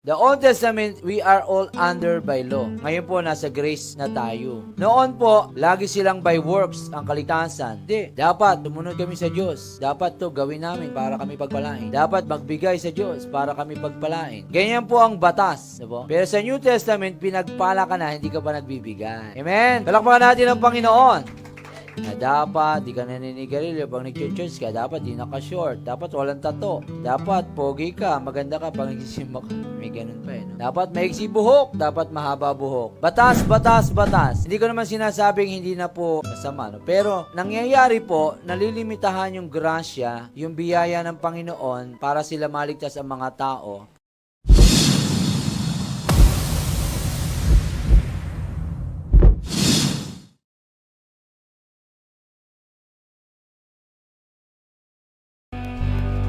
The Old Testament, we are all under by law. Ngayon po, nasa grace na tayo. Noon po, lagi silang by works ang kaligtasan. Hindi. Dapat tumunod kami sa Diyos. Dapat to gawin namin para kami pagpalain. Dapat magbigay sa Diyos para kami pagpalain. Ganyan po ang batas. Diba? Pero sa New Testament, pinagpala ka na, hindi ka pa nagbibigay. Amen? Palakpakan natin ang Panginoon. Na dapat di ka naninigarilyo pag nag-church ka, dapat di naka-short, dapat walang tato, dapat pogi ka, maganda ka pag nagsisimba ka. May ganun pa no? Dapat maiksi buhok, dapat mahaba buhok. Batas, batas, batas. Hindi ko naman sinasabing hindi na po masama, no? Pero nangyayari po, nalilimitahan yung grasya, yung biyaya ng Panginoon para sila maligtas ang mga tao.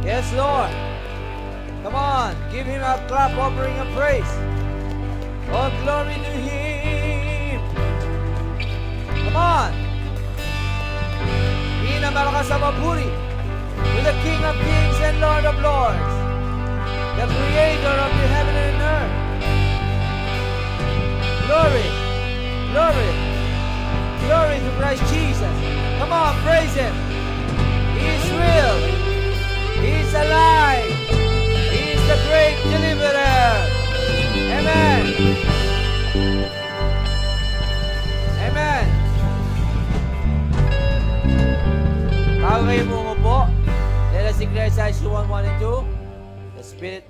Yes, Lord. Come on. Give Him a clap offering of praise. All glory to Him. Come on. Pinamalakas sa mapuri to the King of Kings and Lord of Lords, the Creator of the heaven and earth. Glory. Glory. Glory to Christ Jesus. Come on, praise Him. He is real. He is alive. He is the great deliverer. Amen. Amen. Bago kayo umupo, let us declare Isaiah 1:1 and 2. The Spirit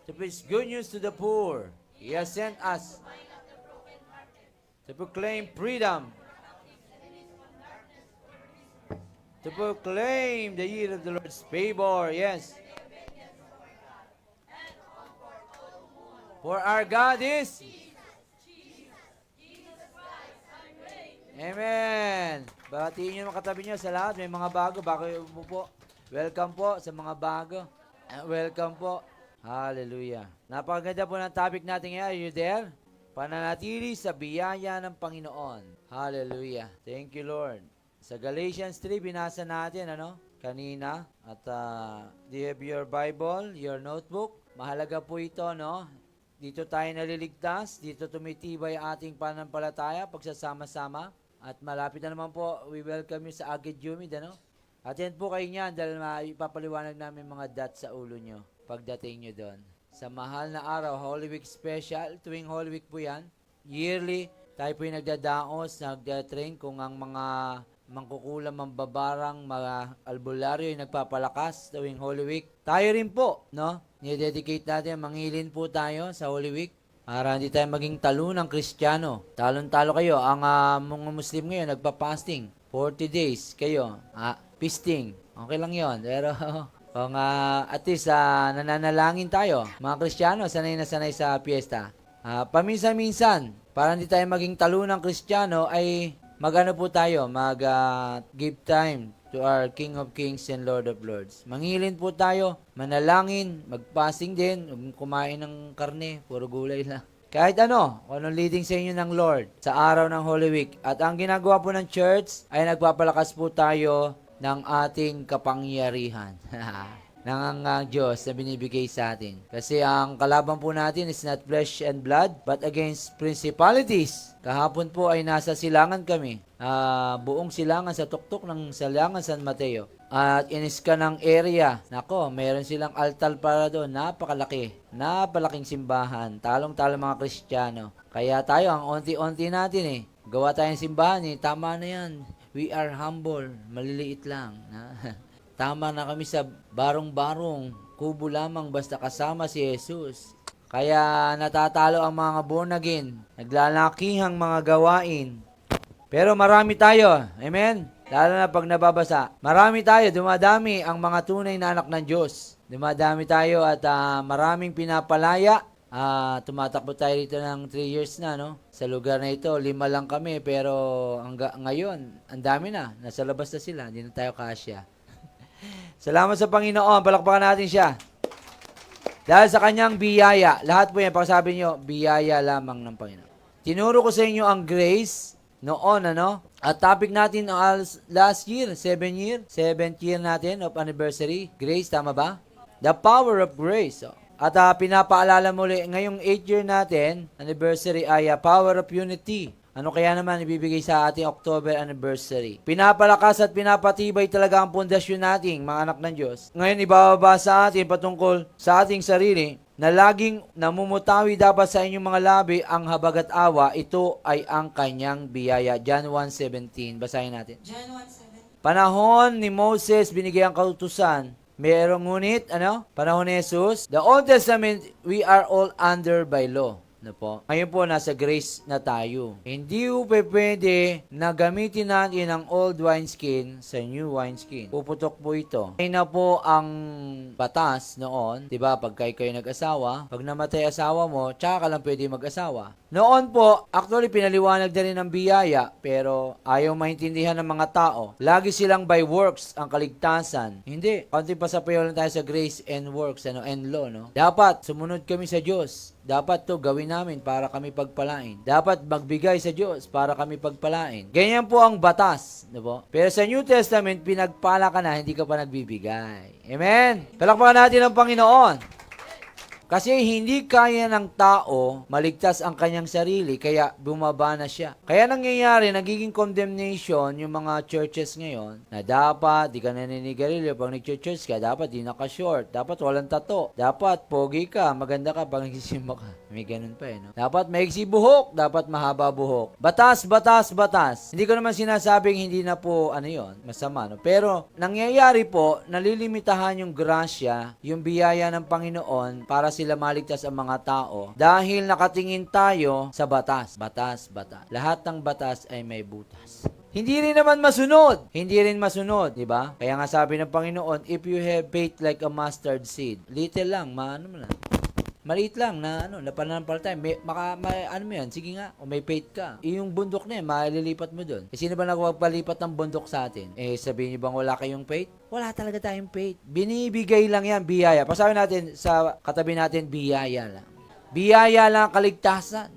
to preach good news to the poor. He has sent us to proclaim freedom, to proclaim the year of the Lord's favor. Yes. For our God is... Amen. Batiin nyo mga katabi nyo sa lahat. May mga bago. Bago po. Welcome po sa mga bago. Welcome po. Hallelujah. Napakaganda po ng topic natin ngayon. Are you there? Pananatili sa biyaya ng Panginoon. Hallelujah. Thank you, Lord. Sa Galatians 3, binasa natin, kanina. At do you have your Bible, your notebook? Mahalaga po ito, Dito tayo naliligtas, dito tumitibay ating pananampalataya, pagsasama-sama. At malapit na naman po, we welcome you sa Agad Jumid, Attend po kayo niyan dahil ipapaliwanag namin mga dots sa ulo nyo pagdating nyo doon. Sa mahal na araw, Holy Week Special, tuwing Holy Week po yan, yearly, tayo po yung nagdadaos, nagdatrain kung ang mga mangkukulam, mambabarang, mga albularyo yung nagpapalakas tuwing Holy Week. Tayo rin po, Nidedicate natin, mangilin po tayo sa Holy Week para hindi tayo maging talunang Kristiyano. Talon-talo kayo. Ang mga Muslim ngayon, nagpa-fasting. 40 days kayo. Feasting. Okay lang yon. Pero kung at least nananalangin tayo. Mga Kristiyano, sanay na sanay sa piyesta. Paminsan-minsan, para hindi tayo maging talunang Kristiyano, ay magano po tayo, give time to our King of Kings and Lord of Lords. Mangilin po tayo, manalangin, magpasing din, kumain ng karne, puro gulay lang. Kahit kung anong leading sa inyo ng Lord sa araw ng Holy Week. At ang ginagawa po ng church ay nagpapalakas po tayo ng ating kapangyarihan. ng Diyos na binibigay sa atin. Kasi ang kalaban po natin is not flesh and blood, but against principalities. Kahapon po ay nasa silangan kami. Buong silangan sa tuktok ng silangan San Mateo. At iniska ng area. Nako, meron silang altar para doon. Napakalaki. Napalaking simbahan. Talong-talong mga Kristiyano. Kaya tayo, ang onti-onti natin gawa tayong simbahan Tama na yan. We are humble. Maliliit lang. Tama na kami sa barong-barong, kubo lamang basta kasama si Jesus. Kaya natatalo ang mga born again, naglalakihang mga gawain. Pero marami tayo, amen? Lalo na pag nababasa. Marami tayo, dumadami ang mga tunay na anak ng Diyos. Dumadami tayo at maraming pinapalaya. Tumatakbo tayo dito ng 3 years na, Sa lugar na ito, 5 lang kami, pero ngayon, ang dami na. Nasa labas na sila, hindi na tayo kasya. Salamat sa Panginoon. Palakpakan natin siya. Dahil sa kanyang biyaya, lahat po yan, pagsabi nyo, biyaya lamang ng Panginoon. Tinuro ko sa inyo ang grace noon, At topic natin last year, 7th year natin of anniversary. Grace, tama ba? The power of grace. At pinapaalala muli, ngayong 8th year natin, anniversary ay Power of Unity. Ano kaya naman ibibigay sa ating October anniversary? Pinapalakas at pinapatibay talaga ang pundasyon nating mga anak ng Diyos. Ngayon ibababa sa atin patungkol sa ating sarili na laging namumutawi dapat sa inyong mga labi ang habag at awa. Ito ay ang kanyang biyaya. John 1:17. Basahin natin. John 1:7. Panahon ni Moses binigay ang kautusan. Merong ngunit, panahon ni Jesus. The Old Testament, we are all under by law. Po. Ngayon po, nasa grace na tayo. Hindi po pwede na gamitin natin ang old wineskin sa new wineskin. Puputok po ito. Ngayon na po ang batas noon, di ba? Pag kayo nag-asawa, pag namatay asawa mo, tsaka ka lang pwede mag-asawa. Noon po, actually, pinaliwanag na rin ng biyaya, pero ayaw maintindihan ng mga tao. Lagi silang by works ang kaligtasan. Hindi. Konti pa sa payo lang tayo sa grace and works, and law, no? Dapat, sumunod kami sa Diyos. Dapat to gawin namin para kami pagpalain. Dapat magbigay sa Diyos para kami pagpalain. Ganyan po ang batas. Diba? Pero sa New Testament, pinagpala ka na, hindi ka pa nagbibigay. Amen? Palakpakan natin ang Panginoon. Kasi hindi kaya ng tao maligtas ang kanyang sarili, kaya bumaba na siya. Kaya nangyayari, nagiging condemnation yung mga churches ngayon, na dapat, di ka naninigarilyo, pag nag-church ka, dapat di naka-short, dapat walang tato, dapat pogi ka, maganda ka, pag nagsisimba ka. May ganun pa no? Dapat maiksi buhok, dapat mahaba buhok. Batas, batas, batas. Hindi ko naman sinasabing hindi na po, yon, masama, no? Pero, nangyayari po, nalilimitahan yung grasya, yung biyaya ng Panginoon, para sila maligtas ang mga tao dahil nakatingin tayo sa batas. Batas, batas. Lahat ng batas ay may butas. Hindi rin naman masunod. Hindi rin masunod, di ba? Kaya nga sabi ng Panginoon, if you have faith like a mustard seed, little lang, maliit lang na na pananampalataya. Mo yan? Sige nga, kung may faith ka. Yung bundok na yan, malilipat mo doon. Sino ba nagpapalipat ng bundok sa atin? Sabihin niyo bang wala kayong faith? Wala talaga tayong faith. Binibigay lang yan, biyaya. Pasabi natin sa katabi natin, biyaya lang. Biyaya lang kaligtasan.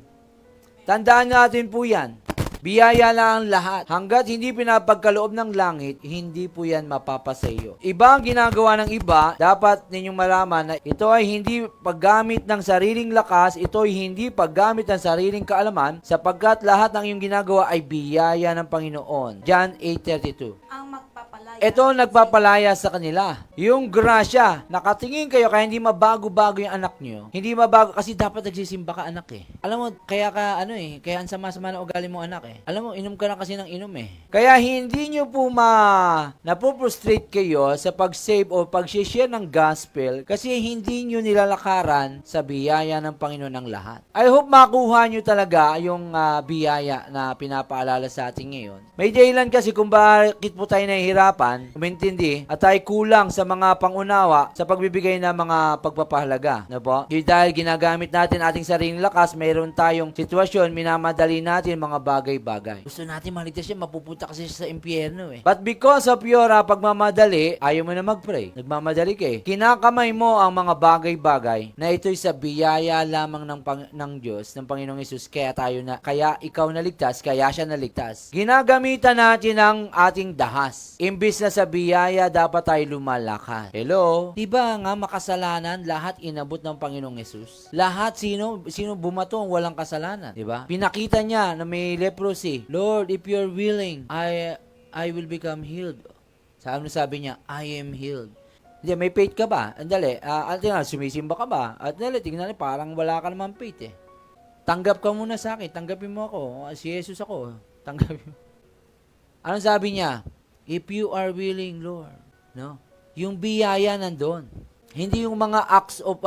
Tandaan natin po yan. Biyaya lang ang lahat. Hanggat hindi pinapagkaloob ng langit, hindi po yan mapapasayo. Iba ang ginagawa ng iba, dapat ninyong malaman na ito ay hindi paggamit ng sariling lakas, ito ay hindi paggamit ng sariling kaalaman, sapagkat lahat ng iyong ginagawa ay biyaya ng Panginoon. John 8:32. Ang magpapalaya. Ito nagpapalaya sa kanila. Yung grasya, nakatingin kayo kaya hindi mabago-bago yung anak nyo. Hindi mabago kasi dapat nagsisimba ka anak Alam mo, kaya ka kaya ang sama-sama ng ugali mo anak Alam mo, inom ka na kasi ng inom Kaya hindi nyo po napuprostrate kayo sa pag-save o pag-share ng gospel kasi hindi nyo nilalakaran sa biyaya ng Panginoon ng lahat. I hope makuha nyo talaga yung biyaya na pinapaalala sa atin ngayon. May dahilan kasi kung bakit po tayo nahihirapan, umintindi, at tayo kulang sa mga pangunawa sa pagbibigay ng mga pagpapahalaga. Dahil ginagamit natin ating sariling lakas, mayroon tayong sitwasyon, minamadali natin mga bagay-bagay. Gusto natin maligtas siya, mapupunta kasi siya sa impyerno But because of your pagmamadali, ayaw mo na mag-pray. Nagmamadali ka Kinakamay mo ang mga bagay-bagay na ito'y sa biyaya lamang ng Diyos, ng Panginoong Hesus, kaya ikaw naligtas, kaya siya naligtas. Ginagamitan natin ang ating dahas. Imbis na sa biyaya, dapat tayo lumalakas. Hello? Diba nga makasalanan, lahat inabot ng Panginoong Hesus? Lahat, sino bumato ang walang kasalanan? Diba? Pinakita niya na may leprosy. Lord, if you're willing, I will become healed. Sabi niya, I am healed. Hindi, may faith ka ba? Andali, sumisimba ka ba? At tingnan niya, parang wala ka naman faith Tanggap ka muna sa akin, tanggapin mo ako. Si Jesus ako, tanggapin mo. Anong sabi niya? If you are willing, Lord. No? Yung biyaya nandun. Hindi yung mga acts of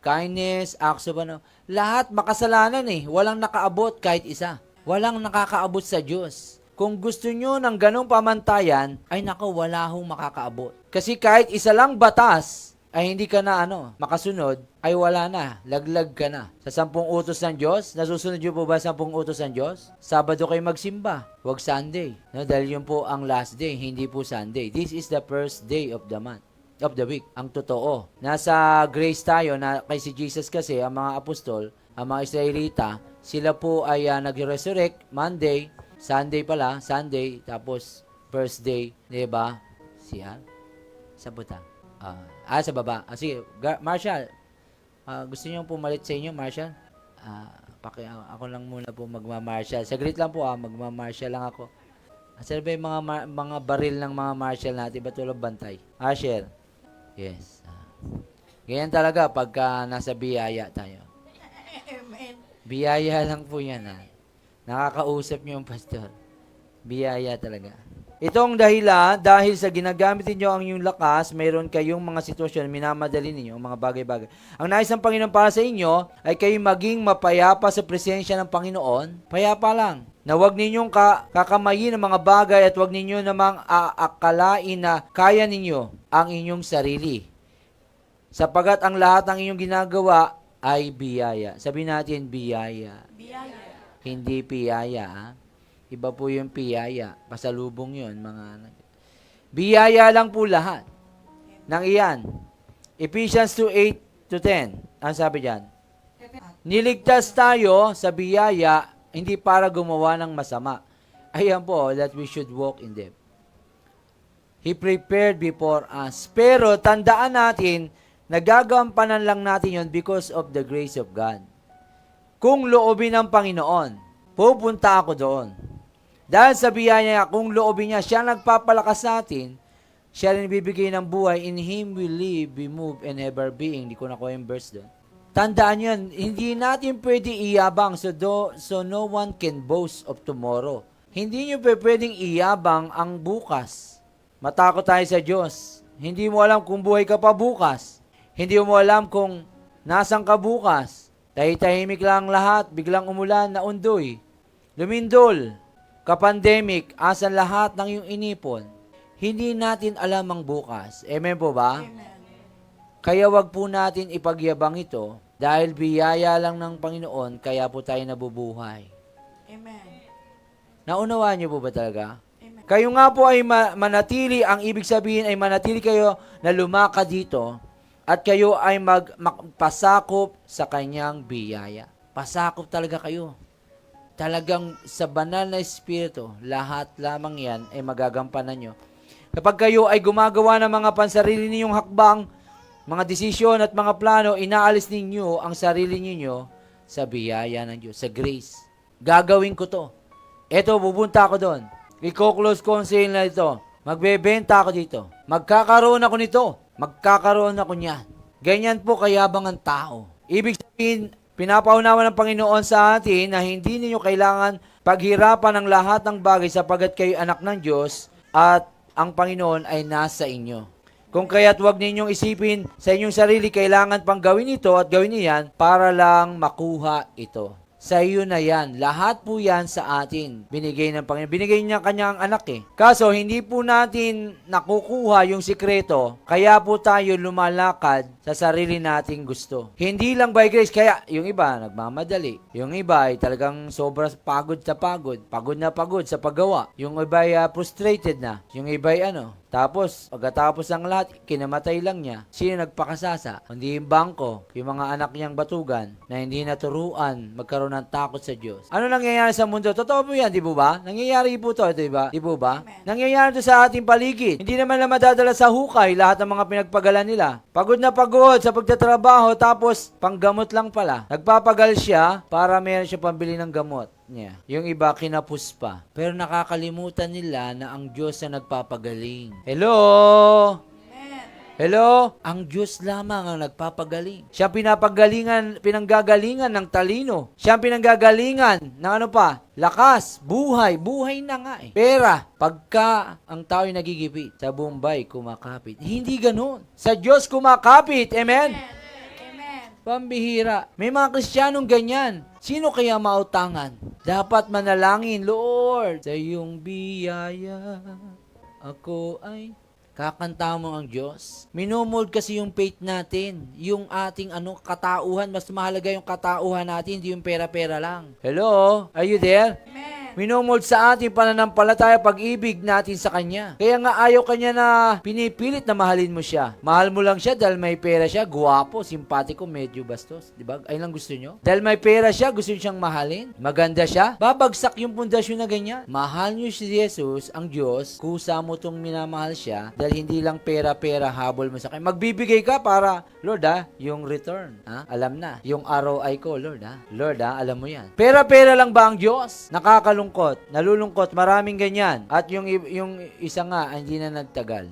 kindness, acts of lahat makasalanan Walang nakaabot kahit isa. Walang nakakaabot sa Diyos. Kung gusto nyo ng ganong pamantayan, ay wala hong makakaabot. Kasi kahit isa lang batas, ay hindi ka na makasunod, ay wala na, laglag ka na. Sa 10 utos ng Diyos, nasusunod nyo po ba 10 utos ng Diyos? Sabado kayo magsimba, huwag Sunday. Dahil yun po ang last day, hindi po Sunday. This is the first day of the month, of the week. Ang totoo. Nasa grace tayo, na kay si Jesus kasi, ang mga apostol, ang mga Israelita, sila po ay nag-resurrect Monday, Sunday, tapos first day, diba? Sabuta. Sa baba. Sige, Marshall, gusto niyo pumalit sa inyo, Marshall? Ako lang muna po magma-Marshall. Saglit lang po, magma-Marshall lang ako. Saan ba yung mga baril ng mga Marshall natin? Ba tulad bantay? Share. Yes. Ganyan talaga pagka nasa biyaya tayo. Amen. Biyaya lang po yan. Nakakausap niyo yung pastor. Biyaya talaga. Itong dahilan, dahil sa ginagamit niyo ang inyong lakas, mayroon kayong mga sitwasyon, minamadali ninyo, mga bagay-bagay. Ang nais ng Panginoon para sa inyo, ay kayo maging mapayapa sa presensya ng Panginoon. Payapa lang. Na huwag ninyong kakamayin ang mga bagay at huwag ninyo namang aakalain na kaya ninyo ang inyong sarili. Sapagat ang lahat ng inyong ginagawa ay biyaya. Sabihin natin, biyaya. Biyaya. Hindi piyaya, Iba po yung piyaya. Pasalubong yun, mga anak. Biyaya lang po lahat ng iyan. Ephesians 2:8-10. Ang sabi diyan? Niligtas tayo sa biyaya, hindi para gumawa ng masama. Ayan po, that we should walk in them. He prepared before us. Pero tandaan natin, nagagampanan lang natin yon because of the grace of God. Kung loobin ng Panginoon, pupunta ako doon. Dahil sa biyaya niya, kung loobin niya, siya nagpapalakas sa atin, siya rin bibigay ng buhay, in Him we live, we move, and have our being. Hindi ko nakuha yung verse doon. Tandaan yun, hindi natin pwede iyabang, so no one can boast of tomorrow. Hindi nyo pwedeng iyabang ang bukas. Matakot tayo sa Diyos. Hindi mo alam kung buhay ka pa bukas. Hindi mo alam kung nasan ka bukas. Tahimik lang lahat, biglang umulan na undoy. Lumindol, ka-pandemic, asan lahat ng iyong inipon. Hindi natin alam ang bukas. Amen po ba? Amen. Kaya wag po natin ipagyabang ito dahil biyaya lang ng Panginoon, kaya po tayo nabubuhay. Amen. Naunawaan niyo po ba talaga? Amen. Kayo nga po ay manatili, ang ibig sabihin ay manatili kayo na lumaka dito at kayo ay magpasakop sa kanyang biyaya. Pasakop talaga kayo. Talagang sa banal na espiritu, lahat lamang yan ay magagampanan nyo. Kapag kayo ay gumagawa ng mga pansarili ninyong hakbang, mga desisyon at mga plano, inaalis ninyo ang sarili ninyo sa biyaya ng Diyos, sa grace. Gagawin ko to. Eto, pupunta ako doon. I-close ko ang sale na ito. Magbebenta ako dito. Magkakaroon ako nito. Magkakaroon ako niyan. Ganyan po kayabang ang tao. Ibig sabihin, pinapaunawa ng Panginoon sa atin na hindi ninyo kailangan paghirapan ng lahat ng bagay sapagat kayo anak ng Diyos at ang Panginoon ay nasa inyo. Kung kaya't huwag ninyong isipin sa inyong sarili, kailangan pang gawin ito at gawin niyan para lang makuha ito. Sa iyo na yan. Lahat po yan sa atin. Binigay ng Panginoon. Binigay niya kanyang anak eh. Kaso, hindi po natin nakukuha yung sikreto. Kaya po tayo lumalakad sa sarili nating gusto. Hindi lang by grace. Kaya, yung iba, nagmamadali. Yung iba ay talagang sobrang pagod sa pagod. Pagod na pagod sa paggawa. Yung iba ay frustrated na. Yung iba ay Tapos, pagkatapos ng lahat, kinamatay lang niya. Sino nagpakasasa? Hindi yung bangko, yung mga anak niyang batugan na hindi naturuan magkaroon ng takot sa Diyos. Ano nangyayari sa mundo? Totoo po yan, di po ba? Nangyayari po to, di ba? Di po ba? Amen. Nangyayari to sa ating paligid. Hindi naman na madadala sa hukay lahat ng mga pinagpagalan nila. Pagod na pagod sa pagtatrabaho, tapos panggamot lang pala. Nagpapagal siya para meron siya pambili ng gamot niya. Yung iba kinapos pa. Pero nakakalimutan nila na ang Diyos na nagpapagaling. Hello? Amen. Hello? Ang Diyos lamang ang nagpapagaling. Siya pinanggagalingan ng talino. Siya pinanggagalingan ng lakas, buhay. Buhay na nga eh. Pera, pagka ang tao'y nagigipit, sa Bombay kumakapit. Hindi ganun. Sa Diyos kumakapit. Amen? Amen. Pambihira. May mga Kristiyanong ganyan. Sino kaya mautangan? Dapat manalangin, Lord, sa iyong biyaya, ako ay kakanta mo ang Diyos. Minumuld kasi yung faith natin, yung ating katauhan, mas mahalaga yung katauhan natin, hindi yung pera-pera lang. Hello? Are you there? Amen. Minomold sa ating pananampalataya pag-ibig natin sa Kanya. Kaya nga ayaw Kanya na pinipilit na mahalin mo siya. Mahal mo lang siya dahil may pera siya, guwapo, simpatiko, medyo bastos. Diba? Ayun lang gusto nyo? Dahil may pera siya, gusto nyo siyang mahalin. Maganda siya, babagsak yung pundasyon na ganyan. Mahal nyo si Jesus, ang Diyos, kusa mo tong minamahal siya dahil hindi lang pera-pera habol mo sa Kanya. Magbibigay ka para, Lord yung return. Alam na. Yung ROI ko, Lord Lord alam mo yan. Pera-pera lang ba ang Diyos? Nakakalungkot, nalulungkot, maraming ganyan. At yung isa nga, hindi na nagtagal.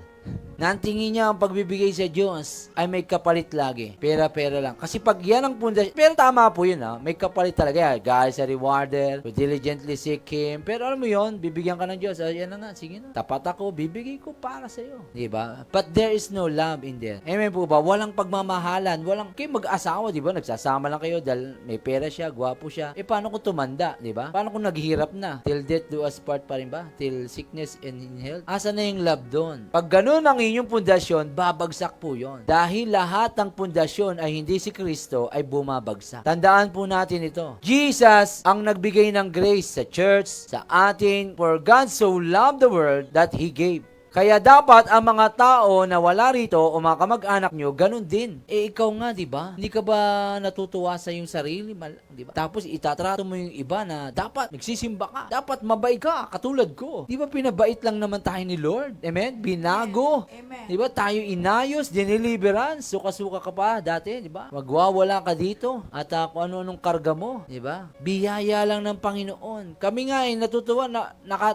Nantingin niya ang pagbibigay sa Diyos ay may kapalit lagi. Pera-pera lang. Kasi pag yan ang pundasyon, pero tama po yun may kapalit talaga. God is a rewarder, who diligently seek Him. Pero alam mo yun, bibigyan ka ng Diyos. Yan na nga, sige na. Tapat ako, bibigay ko para sa iyo. Diba? But there is no love in there. Amen po ba? Walang pagmamahalan. Walang, kayo mag-asawa, diba? Nagsasama lang kayo dahil may pera siya, gwapo siya. Paano kung tumanda, diba? Paano kung naghihirap na? Till death do us part pa rin ba? Till sickness and in health? Asa na yung love doon? Pag ganun ang inyong pundasyon, babagsak po yon. Dahil lahat ng pundasyon ay hindi si Kristo, ay bumabagsak. Tandaan po natin ito. Jesus ang nagbigay ng grace sa church, sa atin, for God so loved the world that He gave. Kaya dapat ang mga tao na wala rito o mga kamag-anak nyo, ganun din. Ikaw nga, di ba? Hindi ka ba natutuwa sa iyong sarili? Di ba? Tapos itatrato mo yung iba na dapat nagsisimba ka. Dapat mabait ka, katulad ko. Di ba pinabait lang naman tayo ni Lord? Amen? Binago. Amen. Di ba? Tayo inayos, diniliverance. Suka-suka ka pa dati, di ba? Magwawala ka dito at kung ano-anong karga mo. Di ba? Biyaya lang ng Panginoon. Kami nga natutuwa,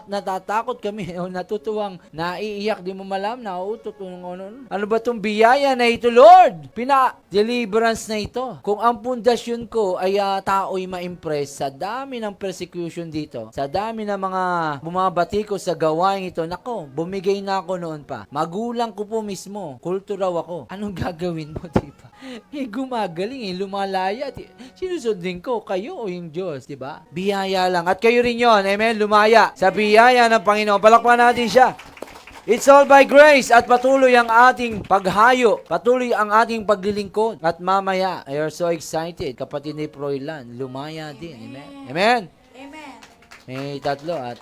natatakot kami o natutuwang iiyak, di mo malam, nauutot, ano ba itong biyaya na ito, Lord? Deliverance na ito. Kung ang pundasyon ko ay tao'y ma-impress sa dami ng persecution dito, sa dami ng mga bumabati ko sa gawain ito, nako, bumigay na ako noon pa. Magulang ko po mismo, kulturaw ako. Anong gagawin mo, diba? Gumagaling, lumalaya. Sinusundin ko, kayo o yung Diyos, diba? Biyaya lang. At kayo rin yon, amen? Lumaya sa biyaya ng Panginoon. Palakpakan natin siya. It's all by grace at patuloy ang ating paghayo, patuloy ang ating paglilingkod. At mamaya, I are so excited, kapatid ni Froilan, lumaya din. Amen? Amen? Amen. May tatlo at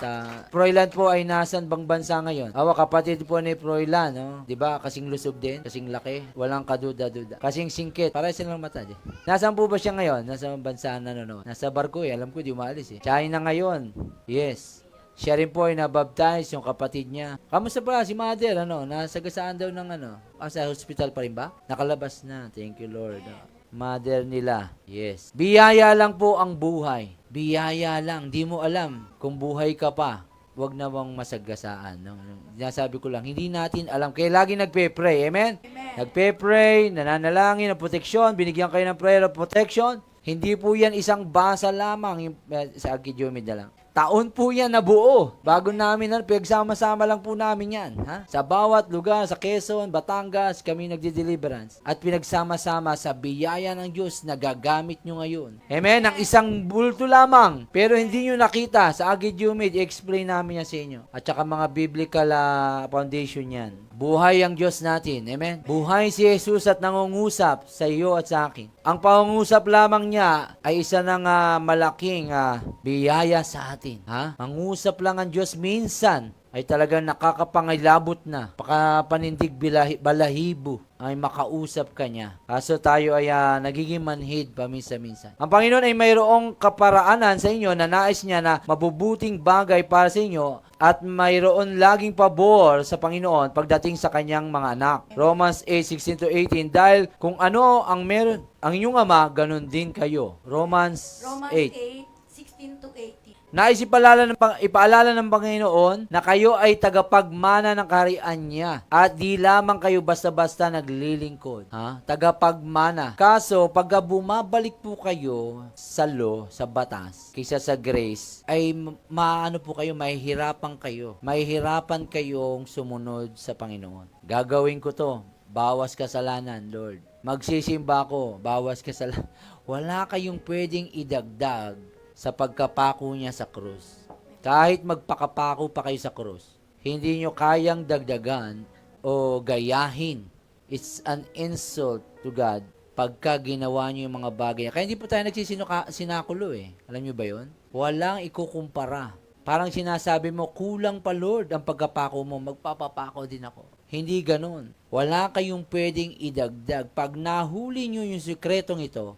Froilan po ay nasan bang bansa ngayon? Kapatid po ni Froilan, no? 'Di ba? Kasing lusog din, kasing laki, walang kaduda-duda. Kasing singkit, para silang mata din. Nasaan po ba siya ngayon? Nasa bansa nanonood? Nasa barko alam ko di umalis China ngayon. Yes. Siya rin po ay nabaptize yung kapatid niya. Kamusta pa si Mother? Nasagasaan daw ng sa hospital pa rin ba? Nakalabas na. Thank you, Lord. Mother nila. Yes. Biyaya lang po ang buhay. Biyaya lang. Di mo alam kung buhay ka pa. Huwag na bang masagasaan. Sabi ko lang, hindi natin alam. Kaya lagi nagpe-pray. Amen? Nagpe-pray, nananalangin ng proteksyon. Binigyan kayo ng prayer of protection. Hindi po yan isang basa lamang sa Agidyomed na lang. Taon po yan na buo. Bago namin, pinagsama-sama lang po namin yan. Sa bawat lugar, sa Quezon, Batangas, kami nagdi-deliverance. At pinagsama-sama sa biyaya ng Diyos na gagamit nyo ngayon. Amen? Ang isang bulto lamang. Pero hindi nyo nakita. Sa Agidyomed, i-explain namin yan sa inyo. At saka mga biblical foundation yan. Buhay ang Diyos natin. Amen? Buhay si Jesus at nangungusap sa iyo at sa akin. Ang pangungusap lamang niya ay isa ng malaking biyaya sa atin. Mangusap lang ang Diyos minsan ay talagang nakakapangilabot na. Pakapanindig balahibo ay makausap ka niya. Kaso tayo ay nagiging manhid paminsan-minsan. Ang Panginoon ay mayroong kaparaanan sa inyo na nais niya na mabubuting bagay para sa inyo at mayroon laging pabor sa Panginoon pagdating sa kanyang mga anak. Romans 8:16-18 dahil kung ano ang meron ang inyong ama, ganun din kayo. Romans 8:16-18 Nais ipaalala ng Panginoon na kayo ay tagapagmana ng kaharian niya at di lamang kayo basta-basta naglilingkod. Tagapagmana. Kaso, pag bumabalik po kayo sa law, sa batas, kaysa sa grace, ay mahihirapan kayo. Mahihirapan kayong sumunod sa Panginoon. Gagawin ko to. Bawas kasalanan, Lord. Magsisimba ako. Bawas kasalanan. Wala kayong pwedeng idagdag sa pagkapako niya sa krus. Kahit magpakapako pa kayo sa krus, hindi nyo kayang dagdagan o gayahin. It's an insult to God pagka ginawa nyo yung mga bagay. Kaya hindi po tayo nagsisinakulo Alam nyo ba yun? Walang ikukumpara Parang sinasabi mo, kulang pa Lord ang pagkapako mo, magpapapako din ako. Hindi ganun. Wala kayong pwedeng idagdag. Pag nahuli nyo yung sikretong ito,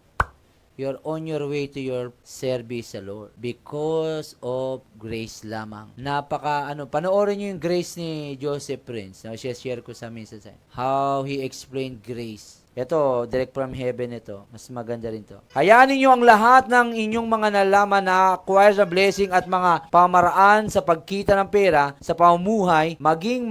you're on your way to your service sa Lord. Because of grace lamang. Panoorin nyo yung grace ni Joseph Prince. Share ko sa minsan sa how he explained grace. Ito, direct from heaven ito. Mas maganda rin to. Hayaan ninyo ang lahat ng inyong mga nalaman na acquire sa blessing at mga pamaraan sa pagkita ng pera sa pamumuhay, maging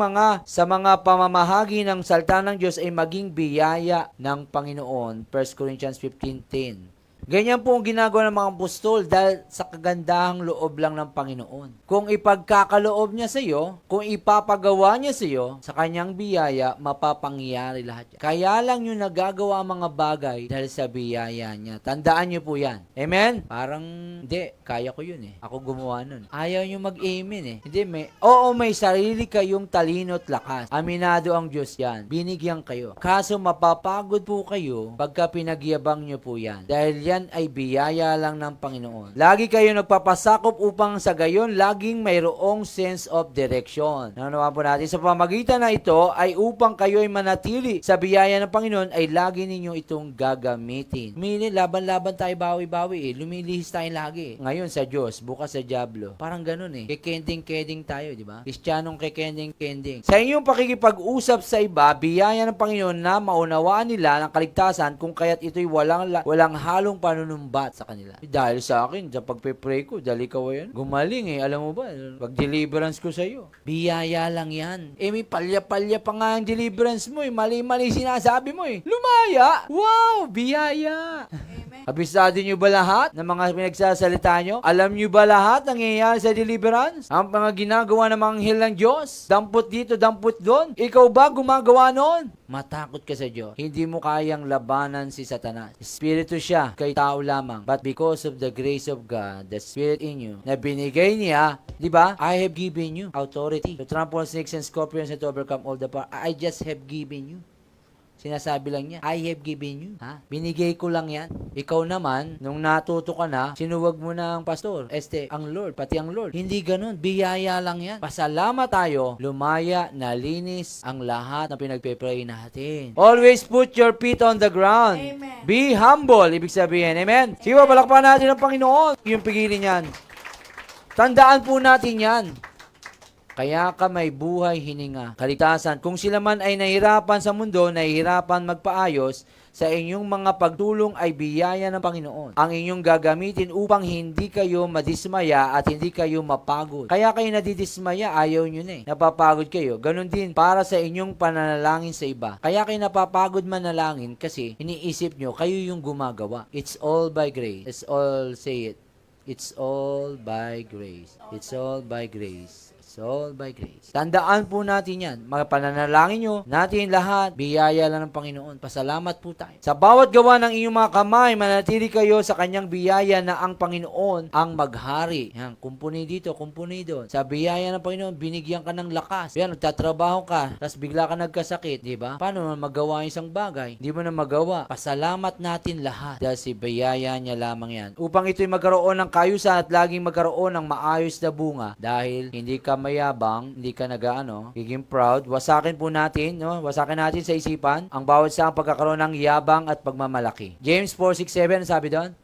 sa mga pamamahagi ng salita ng Diyos ay maging biyaya ng Panginoon. 1 Corinthians 15:10. Ganyan po ang ginagawa ng mga apostol dahil sa kagandahang loob lang ng Panginoon. Kung ipagkakaloob niya sa iyo, kung ipapagawa niya sa iyo, sa kanyang biyaya, mapapangyari lahat yan. Kaya lang yung nagagawa ang mga bagay dahil sa biyaya niya. Tandaan niyo po yan. Amen? Parang, hindi, kaya ko yun eh. Ako gumawa nun. Ayaw niyo mag-amen eh. Hindi, may sarili kayong talino at lakas. Aminado ang Diyos yan. Binigyan kayo. Kaso mapapagod po kayo pagka pinagyabang niyo po yan. Dahil yan ay biyaya lang ng Panginoon. Lagi kayo nagpapasakop upang sa gayon laging mayroong sense of direction. Nanawa po natin sa pamagitan na ito ay upang kayo ay manatili sa biyaya ng Panginoon ay lagi ninyo itong gagamitin. Laban-laban tayo bawi-bawi eh. Lumilihis tayo lagi. Ngayon sa Diyos, bukas sa Diablo. Parang ganun eh. Kekending-kending tayo, di ba? Kristyanong kekending-kending. Sa inyong pakikipag-usap sa iba, biyaya ng Panginoon na maunawaan nila ng kaligtasan kung kaya't ito'y walang halong panunumbat sa kanila. Dahil sa akin, sa pagpe-pray ko, dali ka yan. Gumaling eh, alam mo ba? Pag-deliverance ko sa iyo. Biyaya lang yan. May palya-palya pa nga ang deliverance mo eh. Mali-mali sinasabi mo eh. Lumaya! Wow! Biyaya! Amen. Abisado nyo ba lahat ng mga pinagsasalita nyo? Alam nyo ba lahat ang nangyayari sa deliverance? Ang mga ginagawa ng mga anghel ng Diyos? Dampot dito, dampot doon? Ikaw ba gumagawa noon? Matakot ka sa Diyos. Hindi mo kayang labanan si Satanas. Espiritu siya, kay tao lamang. But because of the grace of God, the Spirit in you, na binigay niya, di ba? I have given you authority to trample on snakes and scorpions and to overcome all the power. I just have given you. Sinasabi lang niya, I have given you. Binigay ko lang yan. Ikaw naman, nung natuto ka na, sinuwag mo na ang pastor. Ang Lord, pati ang Lord. Hindi ganun. Biyaya lang yan. Pasalamat tayo, lumaya, nalinis ang lahat na pinagpe-pray natin. Always put your feet on the ground. Amen. Be humble, ibig sabihin. Amen? Sige, palakpakan natin ang Panginoon. Yung pigilin yan. Tandaan po natin yan. Kaya ka may buhay hininga. Kaligtasan. Kung sila man ay nahirapan sa mundo, nahihirapan magpaayos, sa inyong mga pagtulong ay biyaya ng Panginoon. Ang inyong gagamitin upang hindi kayo madismaya at hindi kayo mapagod. Kaya kayo nadidismaya, ayaw nyo na eh. Napapagod kayo. Ganon din para sa inyong pananalangin sa iba. Kaya kayo napapagod manalangin kasi iniisip nyo, kayo yung gumagawa. It's all by grace. Let's all say it. It's all by grace. It's all by grace. It's all by grace. Tandaan po natin yan. Mga pananalangin nyo, natin lahat, biyaya lang ng Panginoon. Pasalamat po tayo. Sa bawat gawa ng inyong mga kamay, manatili kayo sa kanyang biyaya na ang Panginoon ang maghari. Yan, kumpuni dito, kumpuni doon. Sa biyaya ng Panginoon, binigyan ka ng lakas. Yan, nagtatrabaho ka, tapos bigla ka nagkasakit, di ba? Paano naman magawa yung isang bagay? Hindi mo na magawa. Pasalamat natin lahat dahil si biyaya niya lamang yan. Upang ito'y magkaroon ng kayusan at laging magkaroon ng maayos na bunga dahil hindi ka mayabang, hindi ka giging proud. Wasakin po natin, no? Wasakin natin sa isipan ang bawat sa pagkakaroon ng yabang at pagmamalaki. James 4:6-7, sabi doon?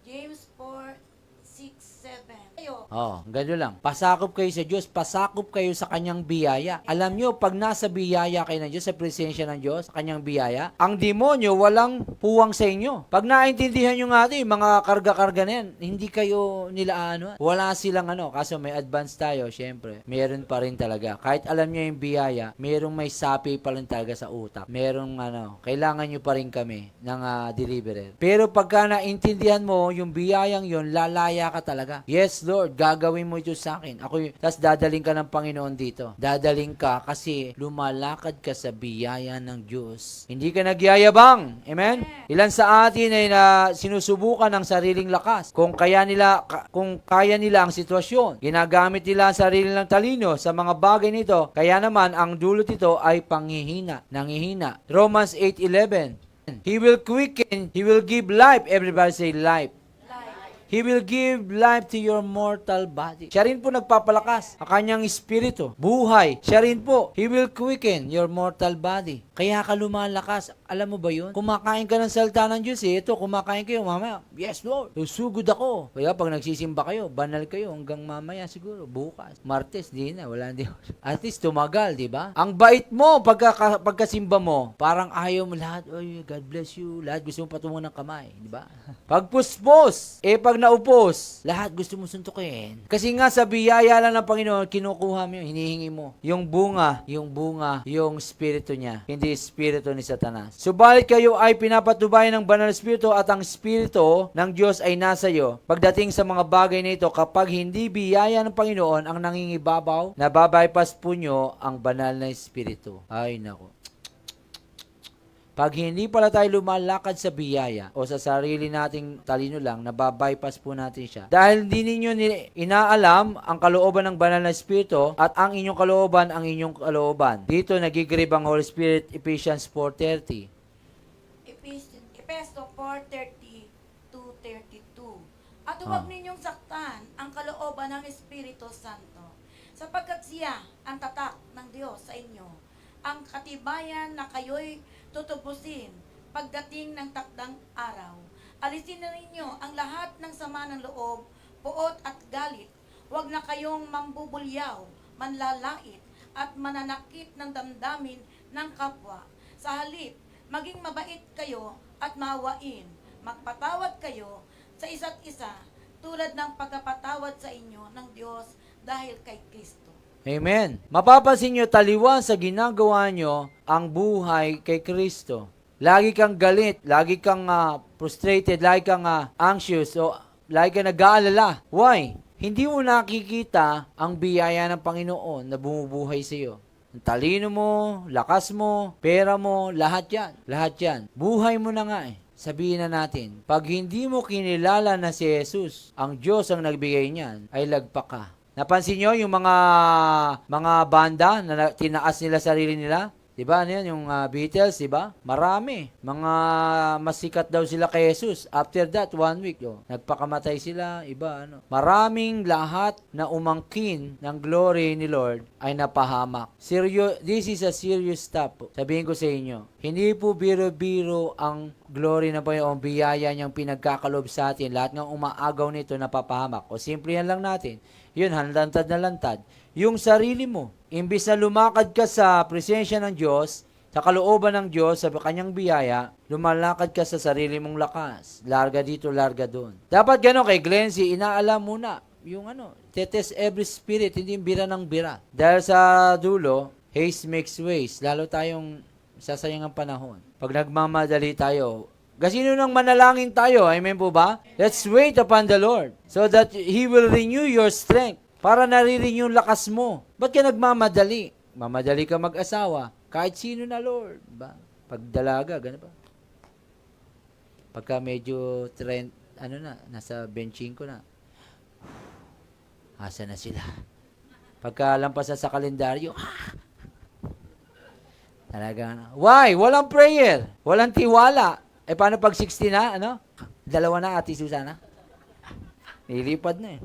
James 4:6-7. Ayo. Ganyan lang. Pasakop kayo sa Diyos, pasakop kayo sa kanyang biyaya. Alam nyo, pag nasa biyaya kayo ng Diyos, sa presensya ng Diyos, sa kanyang biyaya, ang demonyo walang puwang sa inyo. Pag naintindihan nyo nga mga karga-karga na yan, hindi kayo nila wala silang kaso may advance tayo, syempre. Meron pa rin talaga. Kahit alam nyo yung biyaya, merong may sapi pa rin talaga sa utak. Merong kailangan nyo pa rin kami ng deliverer. Pero pagka naintindihan mo yung biyayang yon, lalaya ka talaga. Yes, Lord, gagawin mo ito sa akin. Tapos dadaling ka ng Panginoon dito. Dadaling ka kasi lumalakad ka sa biyaya ng Diyos. Hindi ka nagyayabang. Amen? Ilan sa atin ay sinusubukan ng sariling lakas. Kung kaya nila ang sitwasyon, ginagamit nila ang sarili ng talino sa mga bagay nito. Kaya naman, ang dulot ito ay panghihina, nangihina. Romans 8:11. He will quicken, He will give life. Everybody say life. He will give life to your mortal body. Siya rin po nagpapalakas. Ang kanyang espiritu, buhay. Siya rin po. He will quicken your mortal body. Kaya ka lumalakas. Alam mo ba yun? Kumakain ka ng salita ng Diyos eh. Ito, kumakain kayo mamaya. Yes, Lord. Susugod ako. Kaya pag nagsisimba kayo, banal kayo hanggang mamaya siguro. Bukas. Martes, di na. Wala hindi. At least tumagal, di ba? Ang bait mo pagkasimba mo. Parang ayaw mo lahat. Oy, God bless you. Lahat gusto mo patungo ng kamay. Di ba? Pagpuspos. Pag naupos, lahat gusto mo suntukin. Kasi nga sa biyaya lang ng Panginoon, kinukuha mo yun, hinihingi mo. Yung bunga, yung espiritu niya. Hindi espiritu ni Satanas. Subalit kayo ay pinapatubayan ng banal na espiritu at ang espiritu ng Diyos ay nasa iyo. Pagdating sa mga bagay na ito, kapag hindi biyaya ng Panginoon ang nangingibabaw, nababypass po nyo ang banal na espiritu. Ay, nako. Pag hindi pala tayo lumalakad sa biyaya o sa sarili nating talino lang, nababypass po natin siya. Dahil hindi ninyo inaalam ang kalooban ng banal na espiritu at ang inyong kalooban ang inyong kalooban. Dito nagigrib ang Holy Spirit, Ephesians 4:30. Efeso 4:30-32. At huwag ninyong saktan ang kalooban ng Espiritu Santo, sapagkat siya ang tatak ng Diyos sa inyo, ang katibayan na kayo'y tutubusin pagdating ng takdang araw. Alisin na ninyo ang lahat ng sama ng loob, puot at galit. Huwag na kayong mambubulyaw, manlalait, at mananakit ng damdamin ng kapwa. Sa halip, maging mabait kayo at maawain. Magpatawad kayo sa isa't isa tulad ng pagkapatawad sa inyo ng Diyos dahil kay Kristo. Amen. Mapapansin nyo, taliwan sa ginagawa nyo ang buhay kay Kristo. Lagi kang galit, lagi kang frustrated, lagi kang anxious, o lagi kang nag-aalala. Why? Hindi mo nakikita ang biyaya ng Panginoon na bumubuhay sa iyo. Ang talino mo, lakas mo, pera mo, lahat yan. Lahat yan. Buhay mo na nga eh. Sabihin na natin, pag hindi mo kinilala na si Jesus, ang Diyos ang nagbigay niyan, ay lagpak ka. Napansin nyo yung mga banda na tinaas nila sarili nila? Diba? Ano yan? Yung Beatles, diba? Marami. Mga masikat daw sila kay Jesus. After that, 1 week, nagpakamatay sila. Iba, ano. Maraming lahat na umangkin ng glory ni Lord ay napahamak. This is a serious stuff. Sabihin ko sa inyo, hindi po biro-biro ang glory ng Panginoon, biyaya niyang pinagkakalob sa atin. Lahat ng umaagaw nito napapahamak. O simple yan lang natin. Yun, lantad na lantad. Yung sarili mo, imbis na lumakad ka sa presensya ng Diyos, sa kalooban ng Diyos, sa kanyang biyaya, lumalakad ka sa sarili mong lakas. Larga dito, larga doon. Dapat gano'n kay Glency, inaalam muna yung tetest every spirit, hindi yung bira ng bira. Dahil sa dulo, haste makes waste. Lalo tayong sasayang ang panahon. Pag nagmamadali tayo, gasino nang manalangin tayo, amen po ba? Let's wait upon the Lord so that He will renew your strength. Para narirenew yung lakas mo. Ba't ka nagmamadali? Mamadali ka mag-asawa. Kahit sino na, Lord. Ba? Pag dalaga, gano'n ba? Pagka medyo trend, nasa benching ko na. Asa na sila? Pagka lampas na sa kalendaryo, talaga. Why? Walang prayer. Walang tiwala. Paano pag 60 na? Dalawa na, Ate Susana? Nilipad na eh.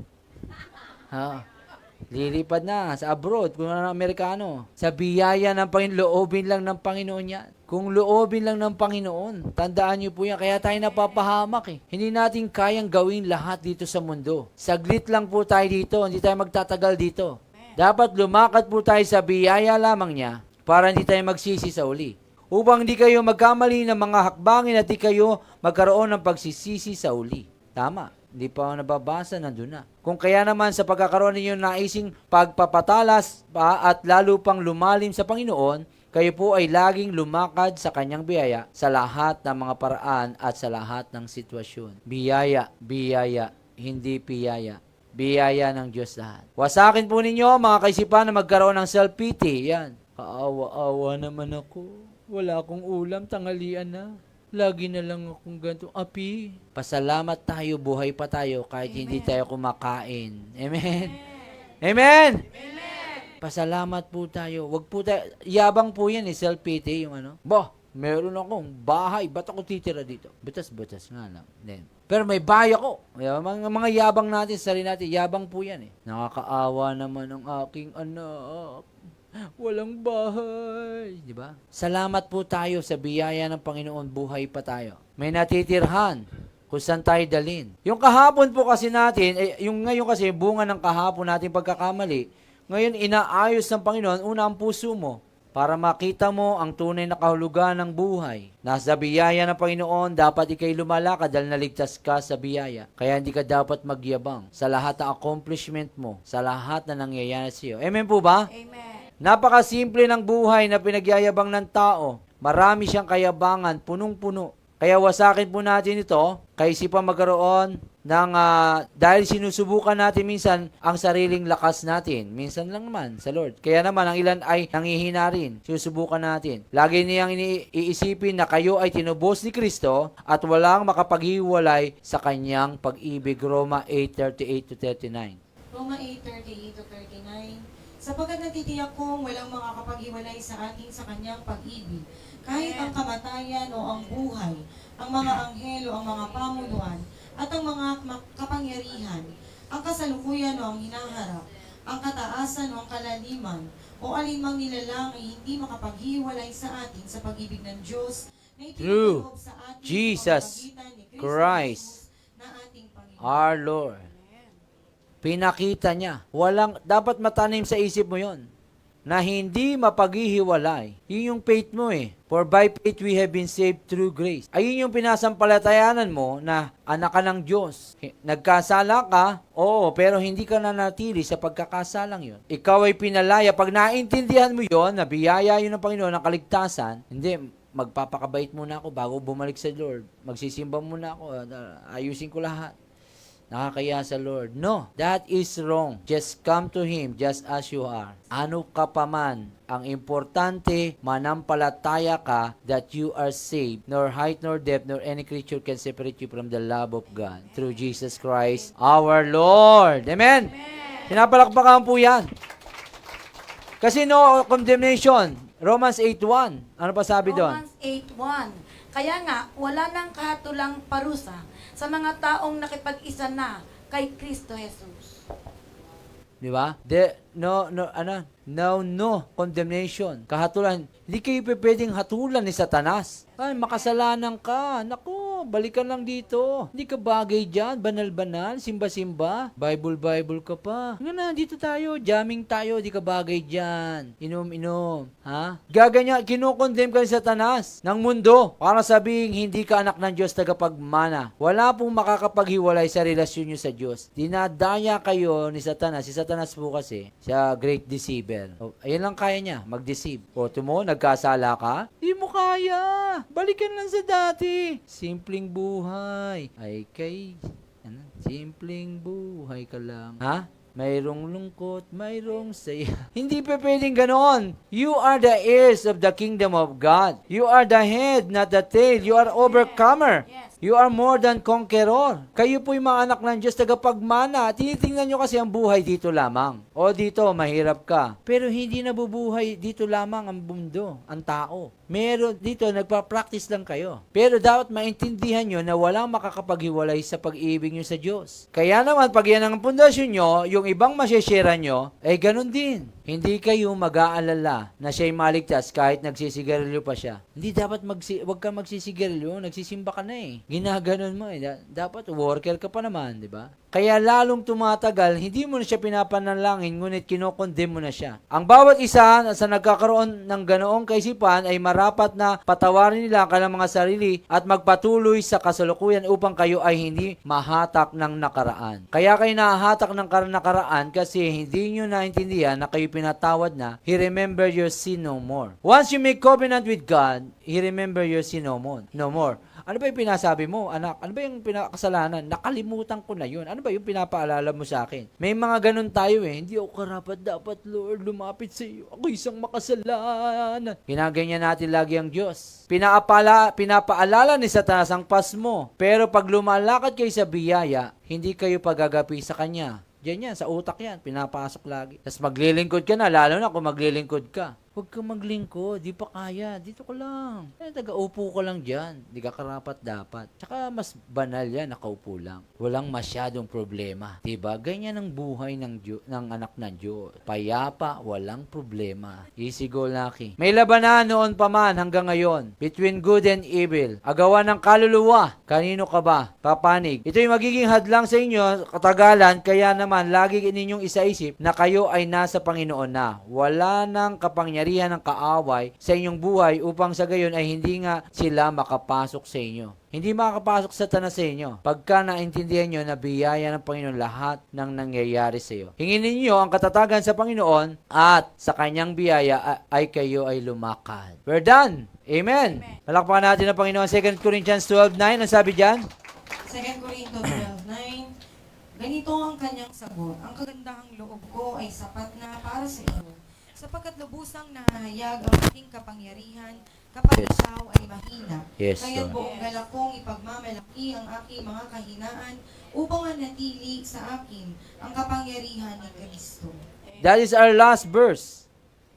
Lilipad na sa abroad, kung ano Amerikano. Sa biyaya ng Panginoon, loobin lang ng Panginoon yan. Kung loobin lang ng Panginoon, tandaan niyo po yan, kaya tayo napapahamak eh. Hindi natin kayang gawin lahat dito sa mundo. Saglit lang po tayo dito, hindi tayo magtatagal dito. Dapat lumakad po tayo sa biyaya lamang niya para hindi tayo magsisi sa uli. Upang hindi kayo magkamali ng mga hakbangin at hindi kayo magkaroon ng pagsisisi sa uli. Tama. Hindi pa nababasa, nandun na. Kung kaya naman sa pagkakaroon ninyo naising pagpapatalas pa at lalo pang lumalim sa Panginoon, kayo po ay laging lumakad sa kanyang biyaya sa lahat ng mga paraan at sa lahat ng sitwasyon. Biyaya, biyaya, hindi piyaya. Biyaya ng Diyos lahat. Wasakin po ninyo mga kaisipan na magkaroon ng self-pity. Yan. Kaawa-awa naman ako. Wala akong ulam, tanghalian na. Lagi na lang akong ganito, api. Pasalamat tayo, buhay pa tayo kahit Amen. Hindi tayo kumakain. Amen? Amen? Amen? Pasalamat po tayo. Wag po tayo, yabang po yan self-pity, yung meron akong bahay, ba't ako titira dito? Butas-butas nga lang. Then, pero may bahay ako. Mga yabang natin, sarili natin, yabang po yan eh. Nakakaawa naman ang aking anak. Walang bahay. Di ba? Salamat po tayo sa biyaya ng Panginoon, buhay pa tayo. May natitirhan kung saan tayo dalhin. Yung kahapon po kasi natin, yung ngayon kasi bunga ng kahapon natin pagkakamali, ngayon inaayos ng Panginoon, una ang puso mo, para makita mo ang tunay na kahulugan ng buhay. Nasa biyaya ng Panginoon, dapat ikay lumalakad dahil naligtas ka sa biyaya. Kaya hindi ka dapat magyabang sa lahat ng accomplishment mo, sa lahat na nangyayari sa iyo. Amen po ba? Amen. Napakasimple ng buhay na pinagyayabang ng tao. Marami siyang kayabangan, punong-puno. Kaya wasakin po natin ito, kaisipan magkaroon ng, dahil sinusubukan natin minsan ang sariling lakas natin. Minsan lang naman sa Lord. Kaya naman ang ilan ay nangihina rin. Sinusubukan natin. Lagi niyang iisipin na kayo ay tinubos ni Kristo at walang makapaghiwalay sa kanyang pag-ibig. Roma 8:38-39. Roma 8:38-39. Sapagkat natitiyak kong walang makakapaghiwalay sa atin sa kanyang pag-ibig, kahit ang kamatayan o ang buhay, ang mga anghel o ang mga pamunuan, at ang mga kapangyarihan, ang kasalukuyan o ang hinaharap, ang kataasan o ang kalaliman, o alinmang nilalang ay hindi makapaghiwalay sa atin sa pag-ibig ng Diyos na itinutulog sa atin Jesus sa pamamagitan ni Kristo Christ, Jesus na ating Panginoon. our Lord. Pinakita niya. Dapat matanim sa isip mo yon na hindi mapaghihiwalay. Yun yung faith mo eh. For by faith we have been saved through grace. Ayun yung pinasampalatayanan mo na anak ka ng Diyos. Nagkasala ka, oo, pero hindi ka nanatili sa pagkakasalang yun. Ikaw ay pinalaya. Pag naintindihan mo yon na biyaya yun ng Panginoon ng kaligtasan, hindi, magpapakabait muna ako bago bumalik sa Lord. Magsisimba muna ako. Ayusin ko lahat. Nakakaya sa Lord. No, that is wrong. Just come to Him just as you are. Ano ka pa man, ang importante, manampalataya ka that you are saved. Nor height, nor depth, nor any creature can separate you from the love of God. Through Jesus Christ, our Lord. Amen? Pinapalakpakan po yan. Kasi no condemnation. Romans 8:1. Ano pa sabi doon? Romans 8:1. Kaya nga, wala nang kahatulang parusa sa mga taong nakipag-isa na kay Kristo Jesus. Di ba? No condemnation. Kahatulan. Hindi kayo pwedeng hatulan ni Satanas. Ay, makasalanan ka. Naku, balikan lang dito. Hindi ka bagay dyan. Banal-banal. Simba-simba. Bible ka pa. Nga na, dito tayo. Jamming tayo. Di ka bagay dyan. Inom-inom. Ha? Gaganyan. Kinokondem ka ni Satanas ng mundo. Para sabihin, hindi ka anak ng Diyos tagapagmana. Wala pong makakapaghiwalay sa relasyon nyo sa Diyos. Dinadaya kayo ni Satanas. Si Satanas po kasi, siya great deceiver. O, ayun lang kaya niya, mag-deceive. O, tumo, nagkasala ka? Di mo kaya. Balikan lang sa dati. Simpleng buhay. Ay kay, simpleng buhay ka lang. Ha? Mayroong lungkot, mayroong saya. Hindi pa pwedeng ganon. You are the heirs of the kingdom of God. You are the head, not the tail. You are overcomer. Yes. You are more than conqueror. Kayo po'y mga anak ng Diyos, tagapagmana. Tinitingnan nyo kasi ang buhay dito lamang. O dito, mahirap ka. Pero hindi nabubuhay dito lamang ang mundo, ang tao. Meron dito, nagpa-practice lang kayo. Pero dapat maintindihan nyo na walang makakapaghiwalay sa pag-ibig nyo sa Diyos. Kaya naman, pag yan ang pundasyon nyo, yung ibang masyashare nyo, ay ganun din. Hindi kayo mag-aalala na siya'y maligtas kahit nagsisigarilyo pa siya. Hindi dapat wag ka magsisigarilyo, nagsisimba ka na eh. Ginaganon mo eh. Dapat worker ka pa naman, di ba? Kaya lalong tumatagal, hindi mo na siya pinapanalangin, ngunit kinokondem mo na siya. Ang bawat isa sa nagkakaroon ng ganoong kaisipan ay marapat na patawarin nila ang kanilang mga sarili at magpatuloy sa kasalukuyan upang kayo ay hindi mahatak ng nakaraan. Kaya kayo nahahatak ng nakaraan kasi hindi nyo naintindihan na kayo pinatawad na. He remember your sin no more. Once you make covenant with God, He remember your sin no more. No more. Ano ba yung pinasabi mo, anak? Ano ba yung pinakasalanan? Nakalimutan ko na yun. Ano ba yung pinapaalala mo sa akin? May mga ganun tayo eh. Hindi ako karapat dapat, Lord, lumapit sa iyo. Ako isang makasalanan. Ginaganyan natin lagi ang Diyos. Pinapaalala ni Satanas ang pas mo. Pero pag lumalakad kayo sa biyaya, hindi kayo pagagapi sa Kanya. Diyan yan, sa utak yan, pinapasok lagi. Tapos maglilingkod ka na, lalo na kung maglilingkod ka. Huwag kang maglingkod, di pa kaya, dito ka lang. Taga-upo ka lang dyan, di ka karapat dapat. Tsaka mas banal yan, nakaupo lang. Walang masyadong problema. Diba? Ganyan ang buhay ng anak ng Diyos. Payapa, walang problema. Easy go, Lucky. May labanan noon pa man hanggang ngayon, between good and evil. Agawan ng kaluluwa. Kanino ka ba? Papanig. Ito'y magiging hadlang sa inyo, katagalan, kaya naman lagi ninyong isaisip na kayo ay nasa Panginoon na. Wala nang kapangyarihan ng kaaway sa inyong buhay upang sa gayon ay hindi nga sila makapasok sa inyo. Hindi makakapasok sa Satanas sa inyo pagka naintindihan nyo na biyaya ng Panginoon lahat ng nangyayari sa iyo. Hingin ninyo ang katatagan sa Panginoon at sa kanyang biyaya ay kayo ay lumakad. We're done. Amen. Palakpakan natin ang Panginoon. 2 Corinthians 12:9. Ang sabi dyan? 2 Corinto 12:9. Ganito ang kanyang sagot. Ang kagandahang loob ko ay sapat na para sa iyo, sapagkat lubusang nahayag ang ating kapangyarihan kapag ikaw ay mahina. Yes, Kaya't Lord. buong galak kong ipagmamalaki ang aking mga kahinaan upang manatili sa akin ang kapangyarihan ni Kristo. That is our last verse.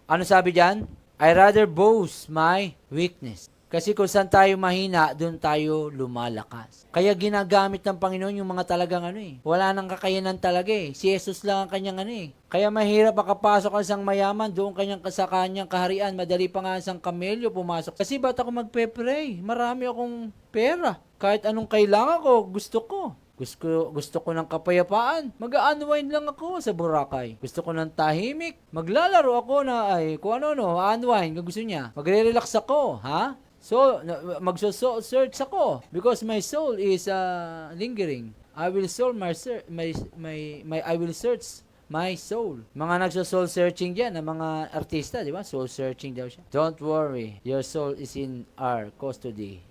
Ano sabi dyan? I rather boast my weakness. Kasi kung saan tayo mahina, doon tayo lumalakas. Kaya ginagamit ng Panginoon yung mga talagang wala nang kakayanan talaga Si Jesus lang ang kanyang Kaya mahirap makapasok ang isang mayaman, doon sa kanyang kaharian. Madali pa nga isang kamelyo pumasok. Kasi ba't ako magpe-pray? Marami akong pera. Kahit anong kailangan ko, gusto ko. Gusto ko ng kapayapaan. Mag-unwind lang ako sa Boracay. Gusto ko ng tahimik. Maglalaro ako kung unwind. Gusto niya. Magre-relax ako, ha? So, magso-search ako because my soul is lingering. I will search my soul. Mga nagso-soul searching diyan, ng mga artista, di ba? Soul searching daw siya. Don't worry, your soul is in our custody.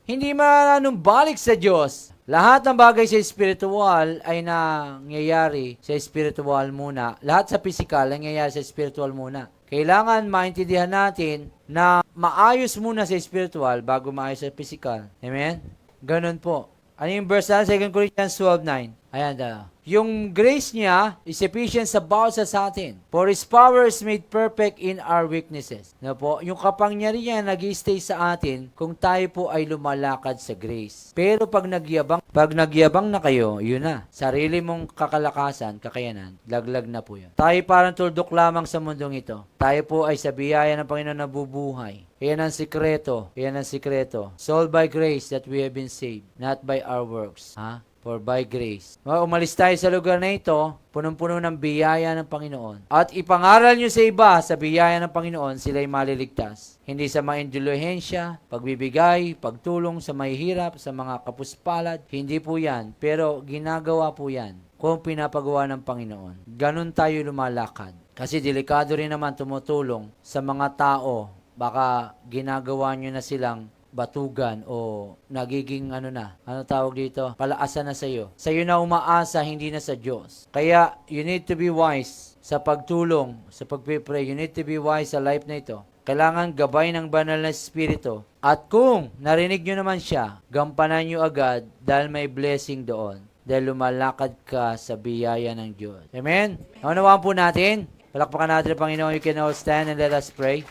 Hindi manumbalik sa Diyos. Lahat ng bagay sa spiritual ay nangyayari sa spiritual muna. Lahat sa physical ay nangyayari sa spiritual muna. Kailangan maintindihan natin na maayos muna sa spiritual bago maayos sa physical. Amen? Ganun po. Ano yung verse na? 2 Corinthians 12:9. Ayan daw. Yung grace niya is sufficient sa bawat sa atin. For His power is made perfect in our weaknesses. Na po, yung kapangyarihan nag-stay sa atin kung tayo po ay lumalakad sa grace. Pero pag nagyabang na kayo, yun na. Sarili mong kakalakasan, kakayanan, laglag na po yun. Tayo parang tuldok lamang sa mundong ito. Tayo po ay sa biyaya ng Panginoon nabubuhay. Yan ang sikreto. Yan ang sikreto. It's all by grace that we have been saved, not by our works. Ha? For by grace. Umalis tayo sa lugar na ito, punong-puno ng biyaya ng Panginoon. At ipangaral nyo sa iba sa biyaya ng Panginoon, sila'y maliligtas. Hindi sa maindulhensya, pagbibigay, pagtulong sa mahihirap, sa mga kapuspalad. Hindi po yan. Pero ginagawa po yan kung pinapagawa ng Panginoon. Ganun tayo lumalakad. Kasi delikado rin naman tumutulong sa mga tao. Baka ginagawa nyo na silang batugan o nagiging tawag dito, palaasan na sa iyo. Sa iyo na umaasa, hindi na sa Diyos. Kaya, you need to be wise sa pagtulong, sa pagpipray. You need to be wise sa life na ito. Kailangan gabay ng banal na Espiritu. At kung narinig nyo naman siya, gampanan nyo agad dahil may blessing doon. Dahil lumalakad ka sa biyaya ng Diyos. Amen? Naunawaan po natin. Palakpakan natin ang Panginoon. You can all stand and let us pray.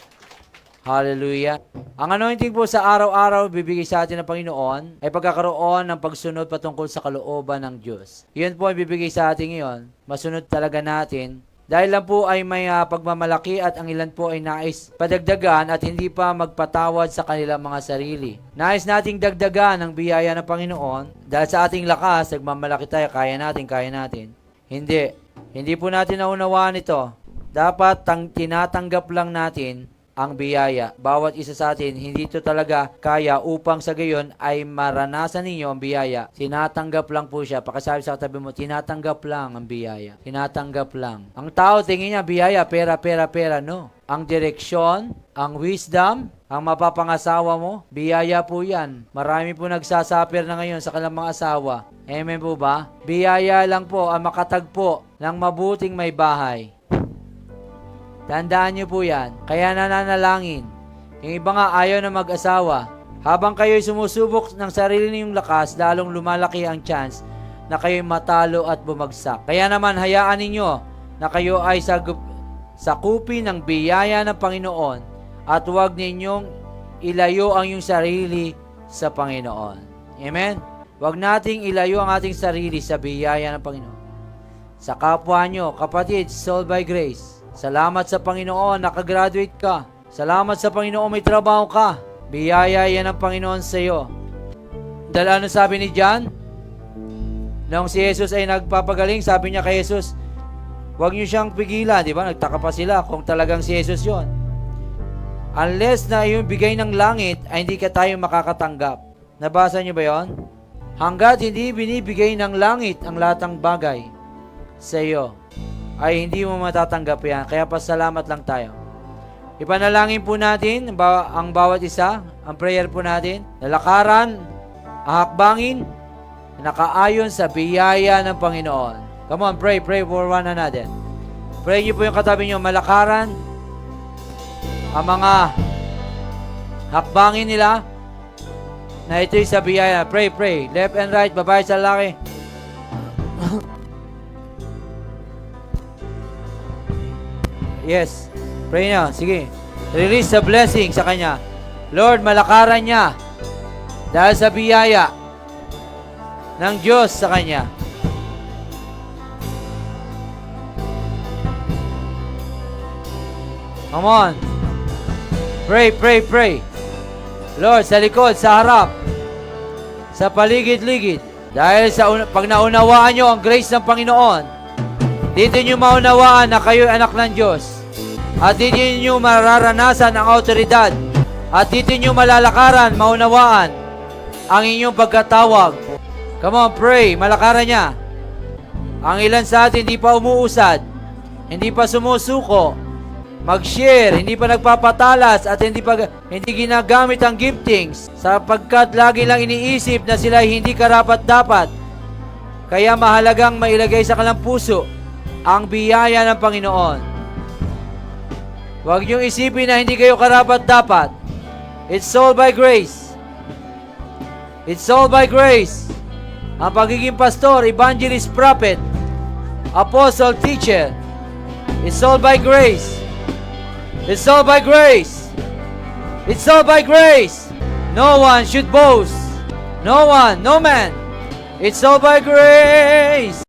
Hallelujah. Ang anointing po sa araw-araw bibigay sa atin ng Panginoon ay pagkakaroon ng pagsunod patungkol sa kalooban ng Diyos. Iyon po ay bibigay sa atin ngayon. Masunod talaga natin. Dahil lang po ay may pagmamalaki at ang ilan po ay nais padagdagan at hindi pa magpatawad sa kanilang mga sarili. Nais nating dagdagan ang biyaya ng Panginoon dahil sa ating lakas, nagmamalaki tayo, kaya natin. Hindi po natin naunawaan ito. Dapat tinatanggap lang natin ang biyaya. Bawat isa sa atin, hindi ito talaga kaya upang sa gayon ay maranasan ninyo ang biyaya. Tinatanggap lang po siya. Pakasabi sa katabi mo, tinatanggap lang ang biyaya. Tinatanggap lang. Ang tao, tingin niya, biyaya, pera, no. Ang direksyon, ang wisdom, ang mapapangasawa mo, biyaya po yan. Marami po nagsasaper na ngayon sa kanilang mga asawa. Amen po ba? Biyaya lang po ang makatagpo ng mabuting may bahay. Tandaan niyo po yan. Kaya nananalangin. Yung iba nga ayaw na mag-asawa. Habang kayo'y sumusubok ng sarili niyong lakas, lalong lumalaki ang chance na kayo'y matalo at bumagsak. Kaya naman hayaan ninyo na kayo ay sakupin ng biyaya ng Panginoon at huwag ninyong ilayo ang iyong sarili sa Panginoon. Amen? Huwag nating ilayo ang ating sarili sa biyaya ng Panginoon. Sa kapwa nyo, kapatid, soul by grace. Salamat sa Panginoon, nakagraduate ka. Salamat sa Panginoon, may trabaho ka. Biyaya yan ng Panginoon sa iyo. Dahil ano sabi ni John? Nung si Jesus ay nagpapagaling, sabi niya kay Jesus, huwag niyo siyang pigilan, di ba? Nagtaka pa sila kung talagang si Jesus yon. Unless na yung bigay ng langit, ay hindi ka tayo makakatanggap. Nabasa niyo ba yon? Hanggat hindi binibigay ng langit ang lahat ng bagay sa iyo, ay hindi mo matatanggap yan. Kaya pasalamat lang tayo. Ipanalangin po natin ang bawat isa, ang prayer po natin, nalakaran, ahakbangin, nakaayon sa biyaya ng Panginoon. Come on, pray for one another. Pray niyo po yung katabi niyo, malakaran ang mga hakbangin nila na ito'y sa biyaya. Pray. Left and right, babae sa lalaki. Yes. Pray na. Sige. Release the blessing sa kanya. Lord, malakaran niya dahil sa biyaya ng Diyos sa kanya. Come on. Pray. Lord, sa likod, sa harap, sa paligid-ligid. Dahil sa pag naunawaan nyo ang grace ng Panginoon, dito nyo maunawaan na kayo'y anak ng Diyos. At dito nyo mararanasan ang autoridad. At dito nyo malalakaran, maunawaan ang inyong pagkatawag. Come on, pray. Malakaran niya. Ang ilan sa atin hindi pa umuusad, hindi pa sumusuko, mag-share, hindi pa nagpapatalas at hindi ginagamit ang giftings sapagkat lagi lang iniisip na sila hindi karapat-dapat. Kaya mahalagang mailagay sa kanilang puso ang biyaya ng Panginoon. Huwag niyong isipin na hindi kayo karapat-dapat. It's all by grace. It's all by grace. Ang pagiging pastor, evangelist, prophet, apostle, teacher, it's all by grace. It's all by grace. It's all by grace. No one should boast. No one, no man. It's all by grace.